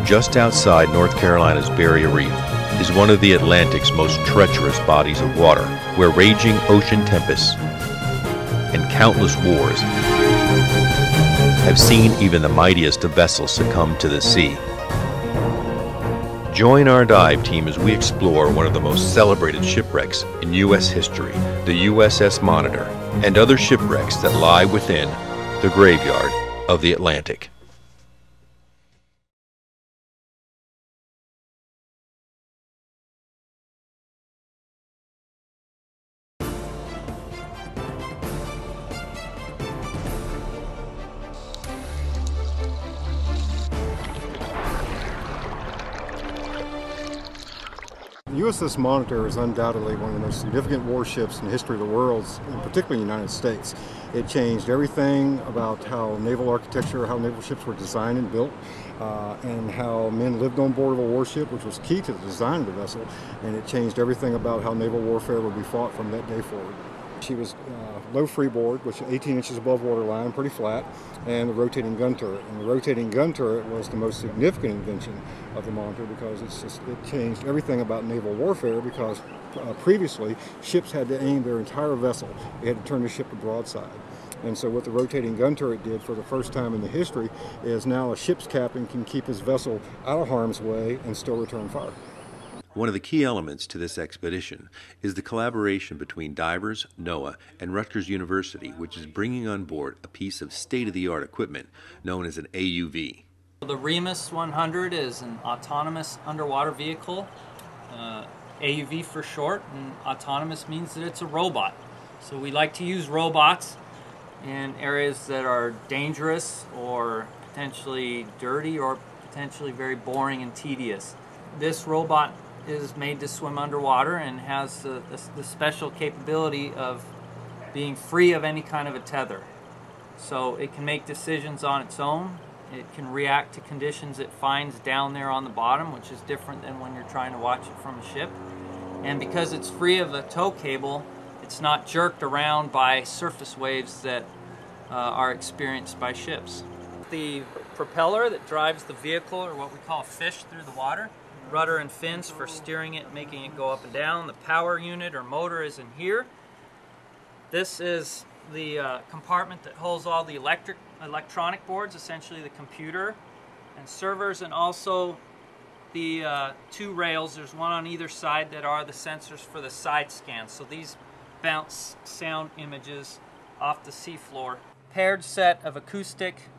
Just outside North Carolina's Barrier Reef is one of the Atlantic's most treacherous bodies of water, where raging ocean tempests and countless wars have seen even the mightiest of vessels succumb to the sea. Join our dive team as we explore one of the most celebrated shipwrecks in U.S. history, the USS Monitor, and other shipwrecks that lie within the graveyard of the Atlantic. The USS Monitor is undoubtedly one of the most significant warships in the history of the world, and particularly in the United States. It changed everything about how naval architecture, how naval ships were designed and built, and how men lived on board of a warship, which was key to the design of the vessel, and it changed everything about how naval warfare would be fought from that day forward. She was low freeboard, which is 18 inches above waterline, pretty flat, and the rotating gun turret. And the rotating gun turret was the most significant invention of the Monitor because it changed everything about naval warfare, because previously ships had to aim their entire vessel. They had to turn the ship to broadside. And so what the rotating gun turret did for the first time in the history is now a ship's captain can keep his vessel out of harm's way and still return fire. One of the key elements to this expedition is the collaboration between divers, NOAA, and Rutgers University, which is bringing on board a piece of state-of-the-art equipment known as an AUV. The REMUS 100 is an autonomous underwater vehicle, AUV for short, and autonomous means that it's a robot. So we like to use robots in areas that are dangerous or potentially dirty or potentially very boring and tedious. This robot is made to swim underwater and has the special capability of being free of any kind of a tether. So it can make decisions on its own. It can react to conditions it finds down there on the bottom, which is different than when you're trying to watch it from a ship. And because it's free of a tow cable, it's not jerked around by surface waves that are experienced by ships. The propeller that drives the vehicle, or what we call a fish through the water, rudder and fins for steering it, making it go up and down. The power unit or motor is in here. This is the compartment that holds all the electronic boards, essentially the computer and servers, and also the two rails. There's one on either side that are the sensors for the side scans. So these bounce sound images off the seafloor. Paired set of acoustic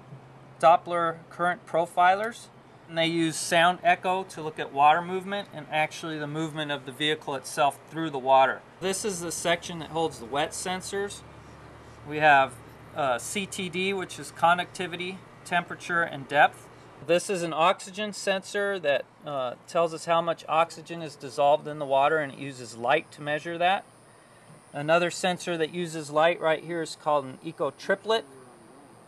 Doppler current profilers. And they use sound echo to look at water movement and actually the movement of the vehicle itself through the water. This is the section that holds the wet sensors. We have CTD, which is conductivity, temperature, and depth. This is an oxygen sensor that tells us how much oxygen is dissolved in the water, and it uses light to measure that. Another sensor that uses light right here is called an eco triplet.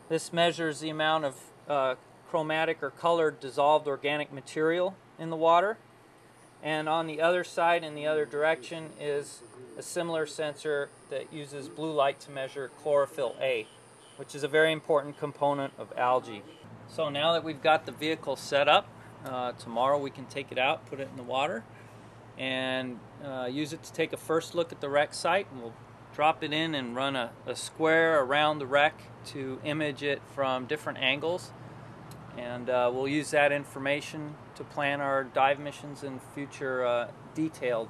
This measures the amount of chromatic or colored dissolved organic material in the water. And on the other side, in the other direction, is a similar sensor that uses blue light to measure chlorophyll A, which is a very important component of algae. So now that we've got the vehicle set up, tomorrow we can take it out, put it in the water, and use it to take a first look at the wreck site. And we'll drop it in and run a square around the wreck to image it from different angles. And we'll use that information to plan our dive missions and future detailed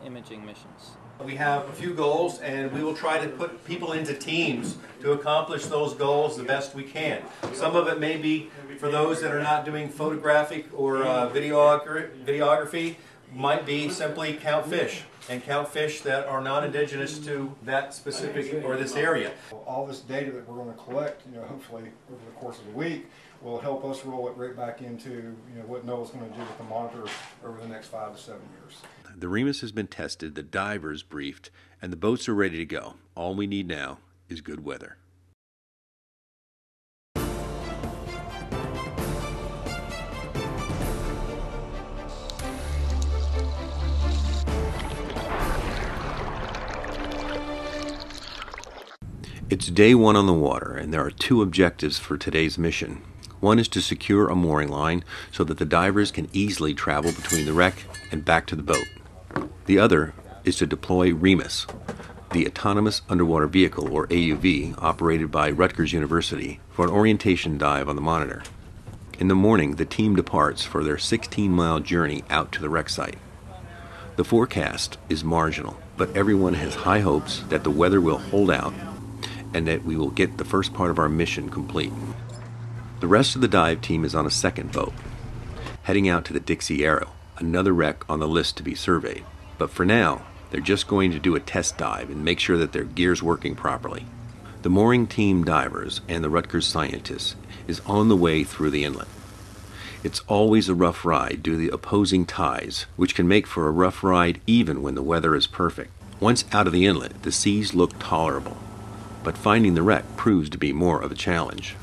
imaging missions. We have a few goals, and we will try to put people into teams to accomplish those goals the best we can. Some of it may be for those that are not doing photographic or videography, might be simply count fish, and count fish that are not indigenous to that specific or this area. All this data that we're going to collect, hopefully over the course of the week, will help us roll it right back into what NOAA's going to do with the Monitor over the next 5 to 7 years. The REMUS has been tested, the divers briefed, and the boats are ready to go. All we need now is good weather. It's day one on the water, and there are two objectives for today's mission. One is to secure a mooring line so that the divers can easily travel between the wreck and back to the boat. The other is to deploy REMUS, the Autonomous Underwater Vehicle, or AUV, operated by Rutgers University, for an orientation dive on the Monitor. In the morning, the team departs for their 16-mile journey out to the wreck site. The forecast is marginal, but everyone has high hopes that the weather will hold out and that we will get the first part of our mission complete. The rest of the dive team is on a second boat, heading out to the Dixie Arrow, another wreck on the list to be surveyed. But for now, they're just going to do a test dive and make sure that their gear's working properly. The mooring team divers and the Rutgers scientists is on the way through the inlet. It's always a rough ride due to the opposing tides, which can make for a rough ride even when the weather is perfect. Once out of the inlet, the seas look tolerable, but finding the wreck proves to be more of a challenge.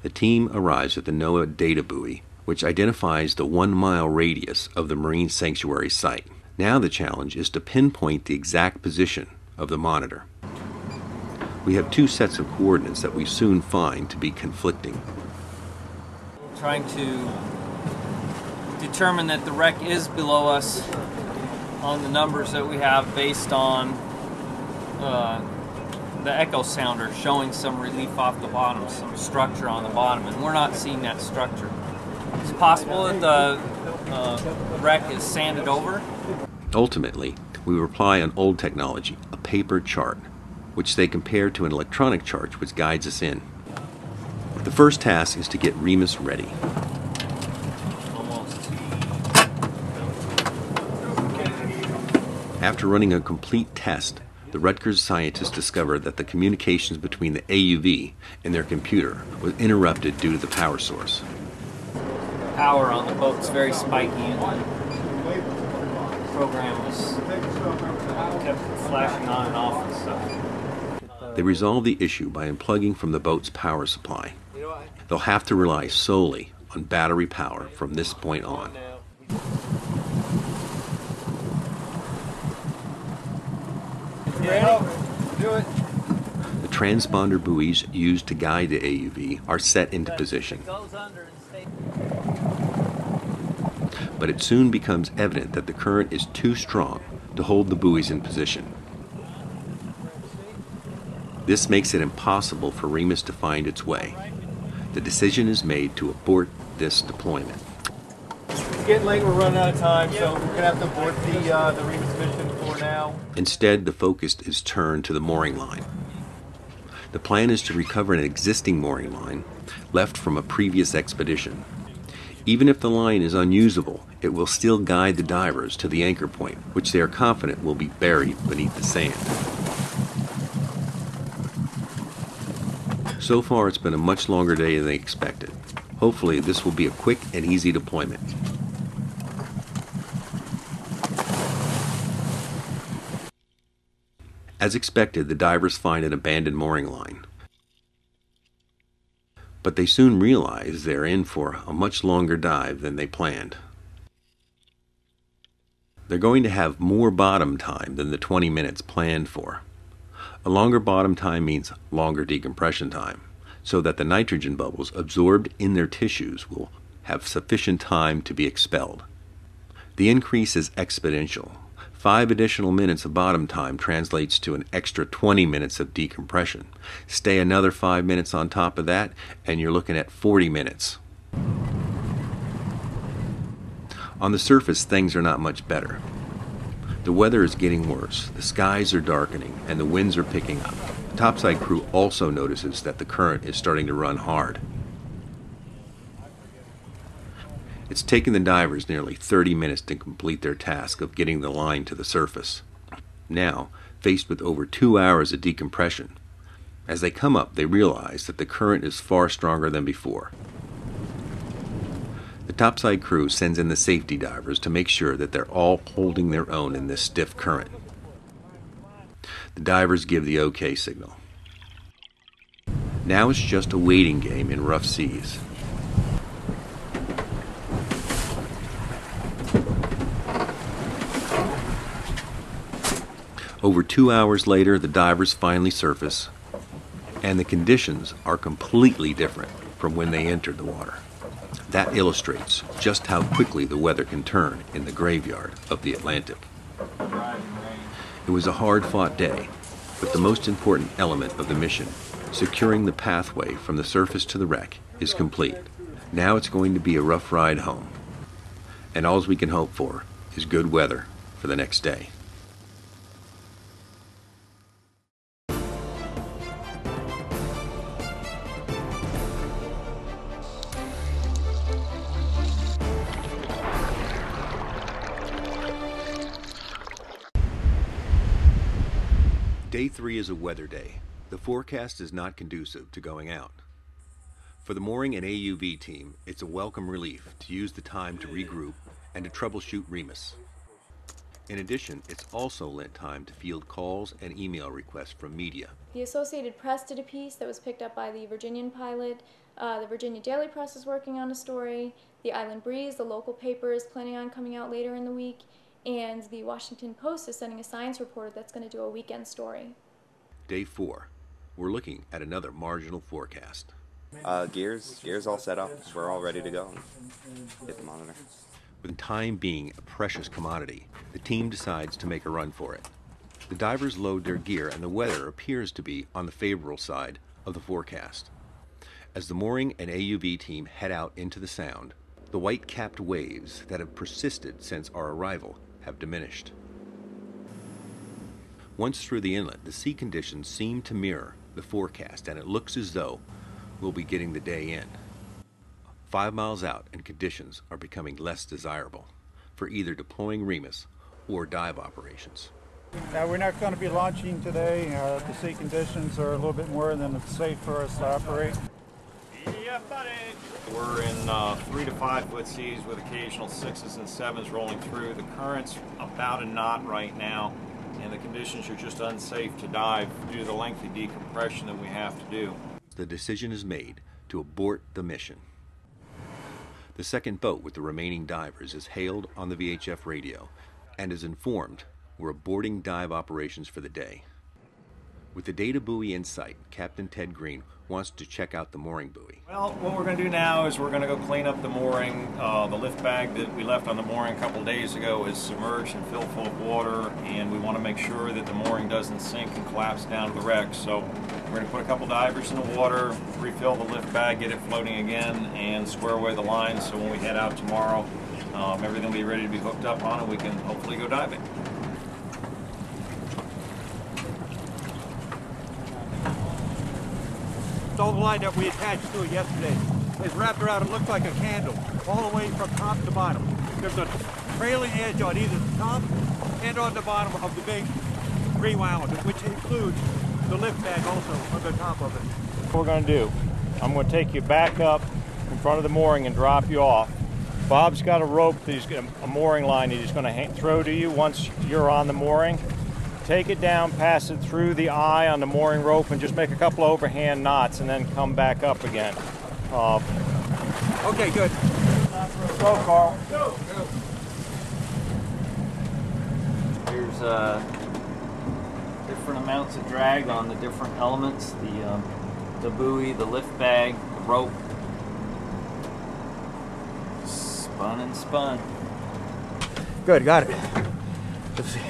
The team arrives at the NOAA data buoy, which identifies the 1-mile radius of the marine sanctuary site. Now the challenge is to pinpoint the exact position of the Monitor. We have two sets of coordinates that we soon find to be conflicting. Trying to determine that the wreck is below us on the numbers that we have based on the echo sounder showing some relief off the bottom, some structure on the bottom, and we're not seeing that structure. It's possible that the wreck is sanded over. Ultimately, we rely on old technology, a paper chart, which they compare to an electronic chart which guides us in. The first task is to get REMUS ready. Almost. After running a complete test, the Rutgers scientists discovered that the communications between the AUV and their computer was interrupted due to the power source. Power on the boat's very spiky, and the program was kept flashing on and off and stuff. They resolved the issue by unplugging from the boat's power supply. They'll have to rely solely on battery power from this point on. Ready? Do it. The transponder buoys used to guide the AUV are set into position. But it soon becomes evident that the current is too strong to hold the buoys in position. This makes it impossible for REMUS to find its way. The decision is made to abort this deployment. It's getting late, we're running out of time, so we're going to have to abort the REMUS mission for now. Instead, the focus is turned to the mooring line. The plan is to recover an existing mooring line left from a previous expedition. Even if the line is unusable, it will still guide the divers to the anchor point, which they are confident will be buried beneath the sand. So far, it's been a much longer day than they expected. Hopefully, this will be a quick and easy deployment. As expected, the divers find an abandoned mooring line. But they soon realize they're in for a much longer dive than they planned. They're going to have more bottom time than the 20 minutes planned for. A longer bottom time means longer decompression time, so that the nitrogen bubbles absorbed in their tissues will have sufficient time to be expelled. The increase is exponential. 5 additional minutes of bottom time translates to an extra 20 minutes of decompression. Stay another 5 minutes on top of that, and you're looking at 40 minutes. On the surface, things are not much better. The weather is getting worse, the skies are darkening, and the winds are picking up. The topside crew also notices that the current is starting to run hard. It's taken the divers nearly 30 minutes to complete their task of getting the line to the surface. Now, faced with over 2 hours of decompression, as they come up, they realize that the current is far stronger than before. The topside crew sends in the safety divers to make sure that they're all holding their own in this stiff current. The divers give the OK signal. Now it's just a waiting game in rough seas. Over 2 hours later, the divers finally surface, And the conditions are completely different from when they entered the water. That illustrates just how quickly the weather can turn in the graveyard of the Atlantic. It was a hard-fought day, but the most important element of the mission, securing the pathway from the surface to the wreck, is complete. Now it's going to be a rough ride home, and all we can hope for is good weather for the next day. Day 3 is a weather day. The forecast is not conducive to going out. For the mooring and AUV team, it's a welcome relief to use the time to regroup and to troubleshoot Remus. In addition, it's also lent time to field calls and email requests from media. The Associated Press did a piece that was picked up by the Virginian Pilot. The Virginia Daily Press is working on a story. The Island Breeze, the local paper, is planning on coming out later in the week. And the Washington Post is sending a science reporter that's going to do a weekend story. Day 4. We're looking at another marginal forecast. Gears all set up. We're all ready to go. Hit the monitor. With time being a precious commodity, the team decides to make a run for it. The divers load their gear and the weather appears to be on the favorable side of the forecast. As the mooring and AUV team head out into the Sound, the white-capped waves that have persisted since our arrival have diminished. Once through the inlet, the sea conditions seem to mirror the forecast, and it looks as though we'll be getting the day in. 5 miles out, and conditions are becoming less desirable for either deploying Remus or dive operations. Now, we're not going to be launching today. The sea conditions are a little bit more than it's safe for us to operate. Yeah, buddy. We're in 3 to 5 foot seas with occasional 6s and 7s rolling through. The current's about a knot right now, and the conditions are just unsafe to dive due to the lengthy decompression that we have to do. The decision is made to abort the mission. The second boat with the remaining divers is hailed on the VHF radio and is informed we're aborting dive operations for the day. With the data buoy in sight, Captain Ted Green wants to check out the mooring buoy. Well, what we're going to do now is we're going to go clean up the mooring. The lift bag that we left on the mooring a couple days ago is submerged and filled full of water, and we want to make sure that the mooring doesn't sink and collapse down to the wreck. So we're going to put a couple divers in the water, refill the lift bag, get it floating again, and square away the lines so when we head out tomorrow, everything will be ready to be hooked up on and we can hopefully go diving. All the line that we attached to it yesterday is wrapped around. It looks like a candle all the way from top to bottom. There's a trailing edge on either the top and on the bottom of the big rewound, which includes the lift bag also on the top of it. What we're going to do, I'm going to take you back up in front of the mooring and drop you off. Bob's got a rope, that he's got a mooring line that he's going to throw to you once you're on the mooring. Take it down, pass it through the eye on the mooring rope, and just make a couple of overhand knots, and then come back up again. Okay, good. Go, Carl. Go. Here's different amounts of drag on the different elements, the buoy, the lift bag, the rope. Spun and spun. Good, got it. Let's see.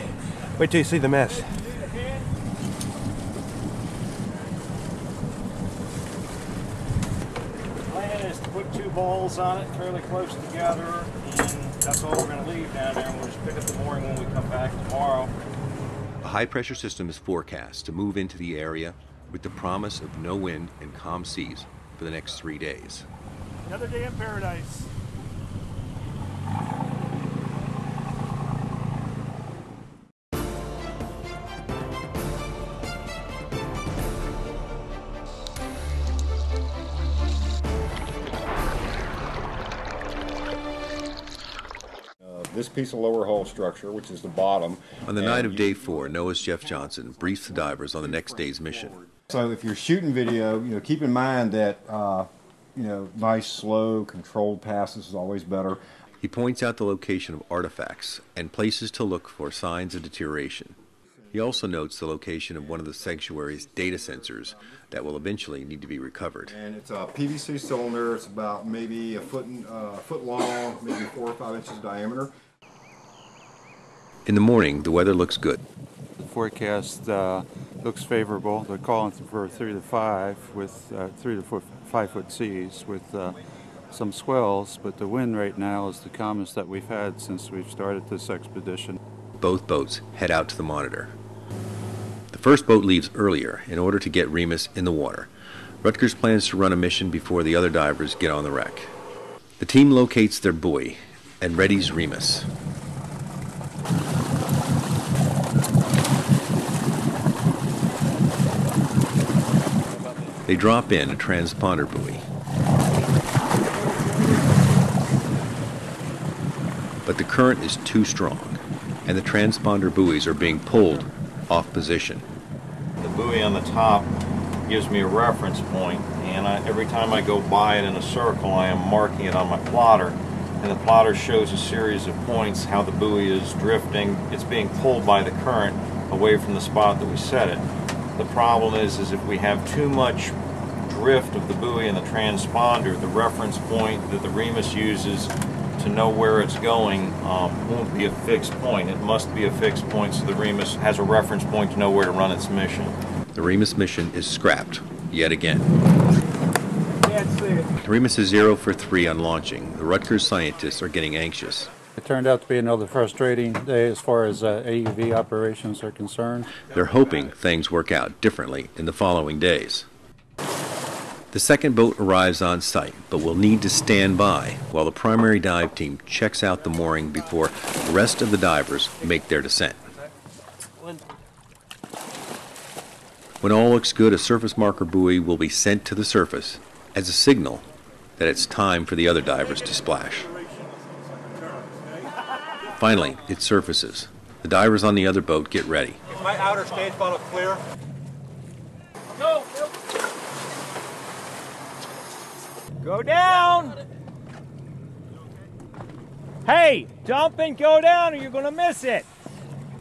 Wait till you see the mess. The plan is to put 2 balls on it fairly close together, and that's all we're going to leave down there, and we'll just pick up the mooring when we come back tomorrow. A high-pressure system is forecast to move into the area with the promise of no wind and calm seas for the next 3 days. Another day in paradise. This piece of lower hull structure, which is the bottom. On the night of day 4, NOAA's Jeff Johnson briefs the divers on the next day's mission. So if you're shooting video, keep in mind that, nice, slow, controlled passes is always better. He points out the location of artifacts and places to look for signs of deterioration. He also notes the location of one of the sanctuary's data sensors that will eventually need to be recovered. And it's a PVC cylinder. It's about maybe a foot long, maybe 4 or 5 inches diameter. In the morning, the weather looks good. The forecast looks favorable. They're calling for 3 to 5 with 3 to 5 foot seas with some swells, but the wind right now is the calmest that we've had since we've started this expedition. Both boats head out to the monitor. The first boat leaves earlier in order to get Remus in the water. Rutgers plans to run a mission before the other divers get on the wreck. The team locates their buoy and readies Remus. They drop in a transponder buoy. But the current is too strong, and the transponder buoys are being pulled off position. The buoy on the top gives me a reference point, and every time I go by it in a circle, I am marking it on my plotter, and the plotter shows a series of points how the buoy is drifting. It's being pulled by the current away from the spot that we set it. The problem is if we have too much drift of the buoy and the transponder, the reference point that the Remus uses to know where it's going won't be a fixed point. It must be a fixed point so the Remus has a reference point to know where to run its mission. The Remus mission is scrapped yet again. Can't see it. The Remus is 0 for 3 on launching. The Rutgers scientists are getting anxious. It turned out to be another frustrating day as far as AUV operations are concerned. They're hoping things work out differently in the following days. The second boat arrives on site, but will need to stand by while the primary dive team checks out the mooring before the rest of the divers make their descent. When all looks good, a surface marker buoy will be sent to the surface as a signal that it's time for the other divers to splash. Finally, it surfaces. The divers on the other boat get ready. Is my outer stage funnel clear? Go! Go down! Hey, jump and go down or you're going to miss it.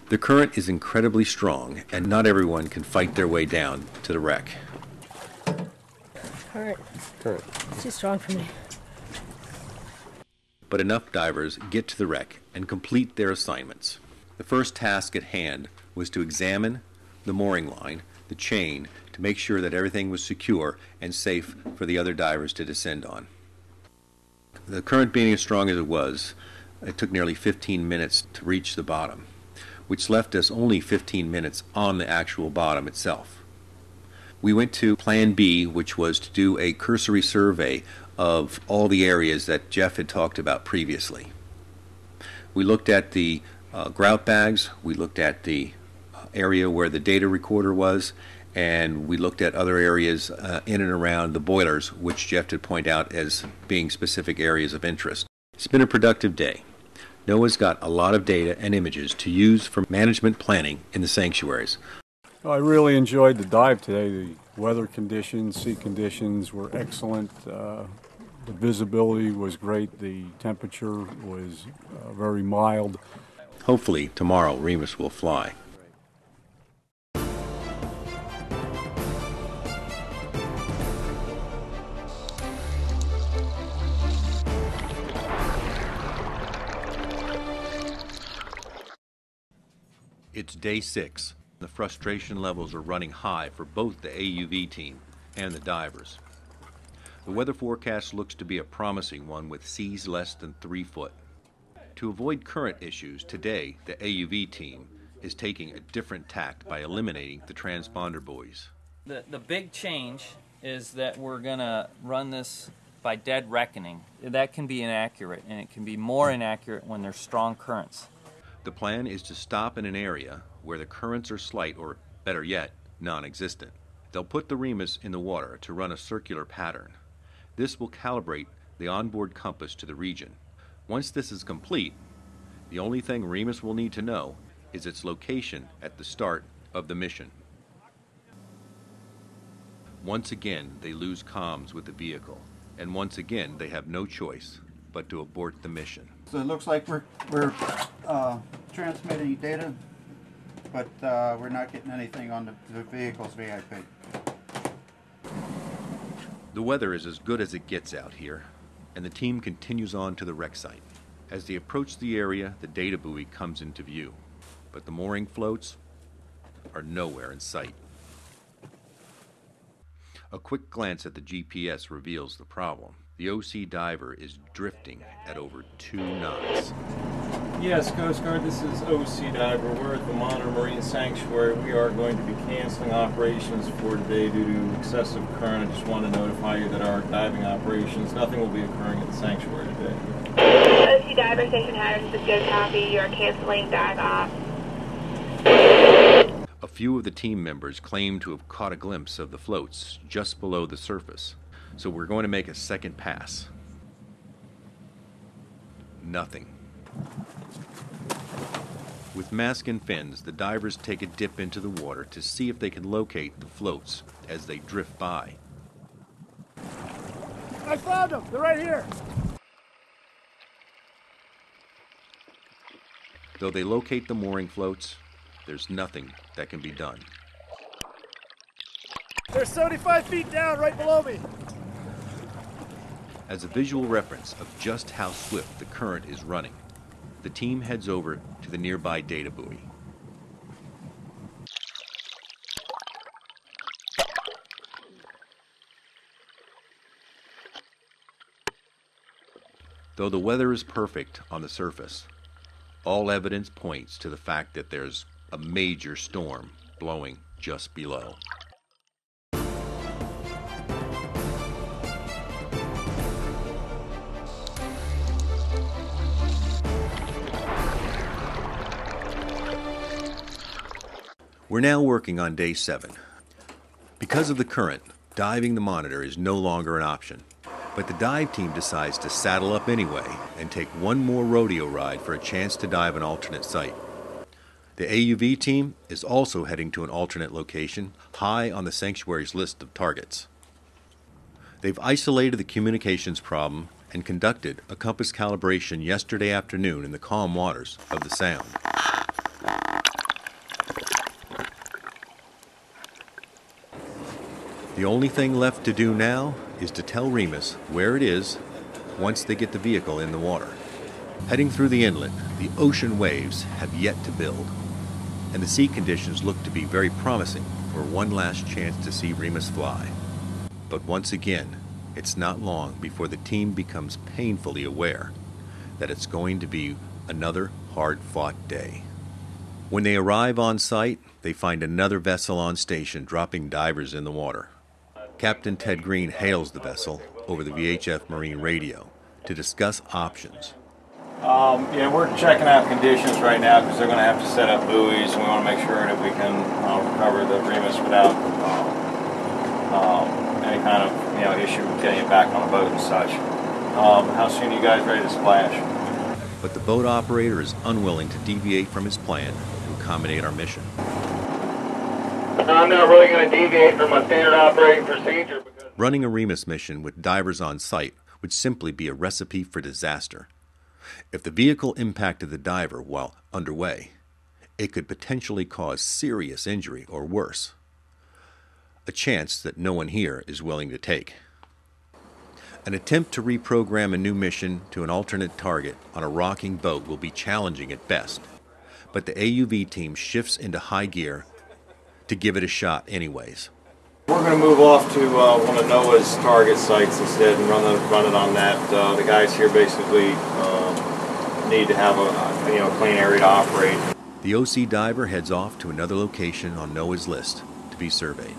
The current is incredibly strong, and not everyone can fight their way down to the wreck. Current. It's too strong for me. But enough divers get to the wreck and complete their assignments. The first task at hand was to examine the mooring line, the chain, to make sure that everything was secure and safe for the other divers to descend on. The current being as strong as it was, it took nearly 15 minutes to reach the bottom, which left us only 15 minutes on the actual bottom itself. We went to Plan B, which was to do a cursory survey of all the areas that Jeff had talked about previously. We looked at the grout bags, we looked at the area where the data recorder was, and we looked at other areas in and around the boilers, which Jeff did point out as being specific areas of interest. It's been a productive day. NOAA's got a lot of data and images to use for management planning in the sanctuaries. I really enjoyed the dive today. The weather conditions, sea conditions were excellent. The visibility was great. The temperature was very mild. Hopefully tomorrow Remus will fly. It's day 6. The frustration levels are running high for both the AUV team and the divers. The weather forecast looks to be a promising one with seas less than 3 foot. To avoid current issues, today the AUV team is taking a different tack by eliminating the transponder buoys. The big change is that we're going to run this by dead reckoning. That can be inaccurate, and it can be more inaccurate when there's strong currents. The plan is to stop in an area where the currents are slight, or better yet, non-existent. They'll put the Remus in the water to run a circular pattern. This will calibrate the onboard compass to the region. Once this is complete, the only thing Remus will need to know is its location at the start of the mission. Once again, they lose comms with the vehicle, and once again, they have no choice but to abort the mission. So it looks like we're transmitting data but we're not getting anything on the vehicle's VIP. The weather is as good as it gets out here, and the team continues on to the wreck site. As they approach the area, the data buoy comes into view, but the mooring floats are nowhere in sight. A quick glance at the GPS reveals the problem. The OC diver is drifting at over 2 knots. Yes, Coast Guard, this is OC Diver. We're at the Monitor Marine Sanctuary. We are going to be canceling operations for today due to excessive current. I just want to notify you that our diving operations, nothing will be occurring at the sanctuary today. OC Diver Station Harris, this is good copy. You're canceling dive off. A few of the team members claim to have caught a glimpse of the floats just below the surface, so we're going to make a second pass. Nothing. With mask and fins, the divers take a dip into the water to see if they can locate the floats as they drift by. I found them! They're right here! Though they locate the mooring floats, there's nothing that can be done. They're 75 feet down right below me! As a visual reference of just how swift the current is running, the team heads over to the nearby data buoy. Though the weather is perfect on the surface, all evidence points to the fact that there's a major storm blowing just below. We're now working on day 7. Because of the current, diving the Monitor is no longer an option. But the dive team decides to saddle up anyway and take one more rodeo ride for a chance to dive an alternate site. The AUV team is also heading to an alternate location, high on the sanctuary's list of targets. They've isolated the communications problem and conducted a compass calibration yesterday afternoon in the calm waters of the Sound. The only thing left to do now is to tell Remus where it is once they get the vehicle in the water. Heading through the inlet, the ocean waves have yet to build, and the sea conditions look to be very promising for one last chance to see Remus fly. But once again, it's not long before the team becomes painfully aware that it's going to be another hard-fought day. When they arrive on site, they find another vessel on station dropping divers in the water. Captain Ted Green hails the vessel over the VHF Marine radio to discuss options. Yeah, we're checking out conditions right now because they're going to have to set up buoys, and we want to make sure that we can recover the Remus without any kind of issue with getting it back on a boat and such. How soon are you guys ready to splash? But the boat operator is unwilling to deviate from his plan to accommodate our mission. I'm not really going to deviate from my standard operating procedure. Running a Remus mission with divers on site would simply be a recipe for disaster. If the vehicle impacted the diver while underway, it could potentially cause serious injury or worse, a chance that no one here is willing to take. An attempt to reprogram a new mission to an alternate target on a rocking boat will be challenging at best, but the AUV team shifts into high gear to give it a shot anyways. We're going to move off to one of NOAA's target sites instead and run it on that. The guys here basically need to have a clean area to operate. The OC diver heads off to another location on NOAA's list to be surveyed.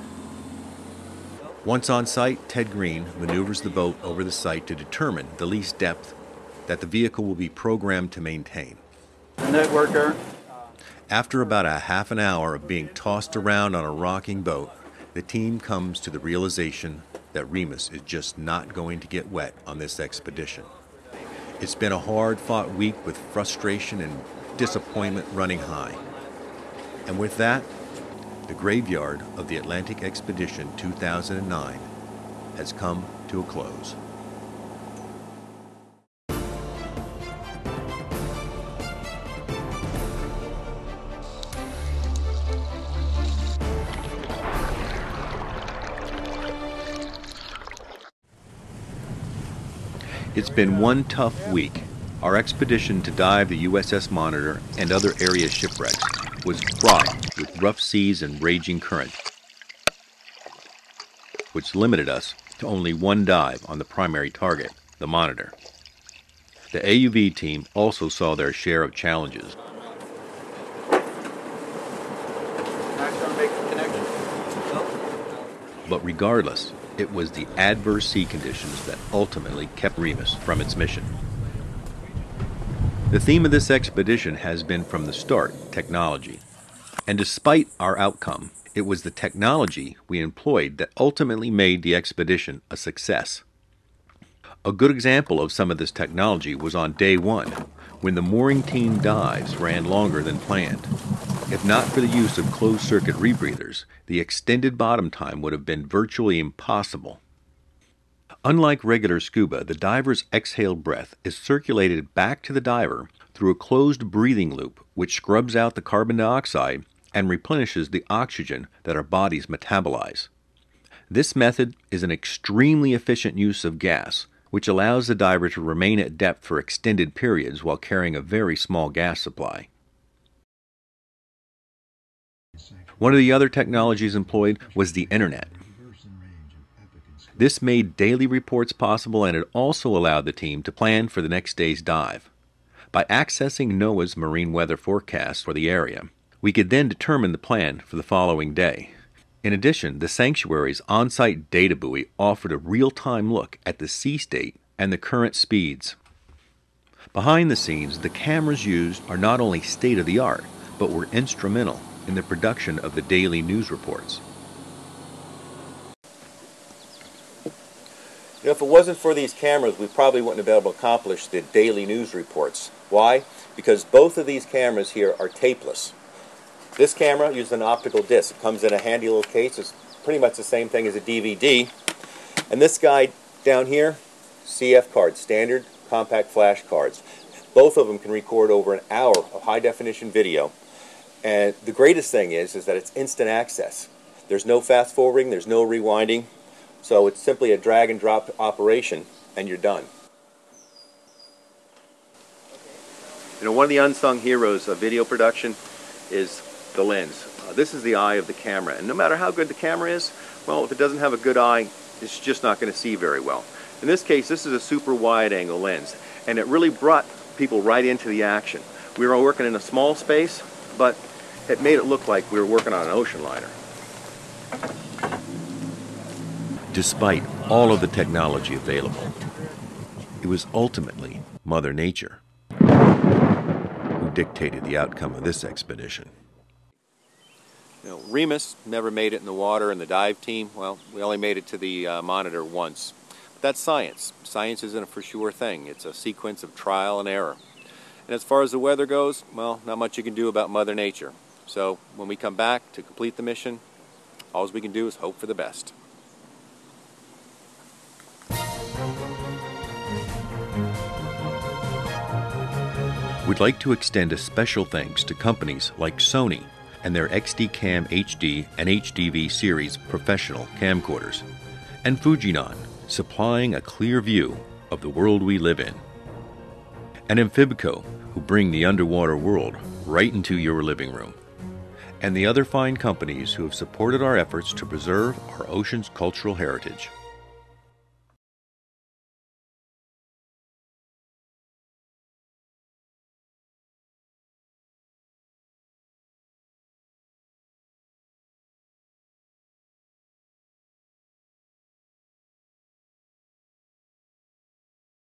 Once on site, Ted Green maneuvers the boat over the site to determine the least depth that the vehicle will be programmed to maintain. Networker. After about a half an hour of being tossed around on a rocking boat, the team comes to the realization that Remus is just not going to get wet on this expedition. It's been a hard-fought week with frustration and disappointment running high. And with that, the graveyard of the Atlantic Expedition 2009 has come to a close. It's been one tough week. Our expedition to dive the USS Monitor and other area shipwrecks was fraught with rough seas and raging current, which limited us to only one dive on the primary target, the Monitor. The AUV team also saw their share of challenges. But regardless, it was the adverse sea conditions that ultimately kept Remus from its mission. The theme of this expedition has been from the start technology. And despite our outcome, it was the technology we employed that ultimately made the expedition a success. A good example of some of this technology was on day one, when the mooring team dives ran longer than planned. If not for the use of closed-circuit rebreathers, the extended bottom time would have been virtually impossible. Unlike regular scuba, the diver's exhaled breath is circulated back to the diver through a closed breathing loop which scrubs out the carbon dioxide and replenishes the oxygen that our bodies metabolize. This method is an extremely efficient use of gas, which allows the diver to remain at depth for extended periods while carrying a very small gas supply. One of the other technologies employed was the internet. This made daily reports possible, and it also allowed the team to plan for the next day's dive. By accessing NOAA's marine weather forecast for the area, we could then determine the plan for the following day. In addition, the sanctuary's on-site data buoy offered a real-time look at the sea state and the current speeds. Behind the scenes, the cameras used are not only state-of-the-art, but were instrumental in the production of the daily news reports. If it wasn't for these cameras, we probably wouldn't have been able to accomplish the daily news reports. Why? Because both of these cameras here are tapeless. This camera uses an optical disc. It comes in a handy little case. It's pretty much the same thing as a DVD. And this guy down here, CF cards, standard compact flash cards. Both of them can record over an hour of high-definition video. And the greatest thing is that it's instant access. There's no fast-forwarding, there's no rewinding. So it's simply a drag-and-drop operation, and you're done. You know, one of the unsung heroes of video production is the lens. This is the eye of the camera, and no matter how good the camera is, well, if it doesn't have a good eye, it's just not going to see very well. In this case, this is a super wide-angle lens, and it really brought people right into the action. We were working in a small space, but it made it look like we were working on an ocean liner. Despite all of the technology available, it was ultimately Mother Nature who dictated the outcome of this expedition. You know, Remus never made it in the water, and the dive team, well, we only made it to the Monitor once. But that's science. Science isn't a for sure thing. It's a sequence of trial and error. And as far as the weather goes, well, not much you can do about Mother Nature. So when we come back to complete the mission, all we can do is hope for the best. We'd like to extend a special thanks to companies like Sony and their XD-Cam HD and HDV series professional camcorders, and Fujinon, supplying a clear view of the world we live in, and Amphibco, who bring the underwater world right into your living room, and the other fine companies who have supported our efforts to preserve our ocean's cultural heritage.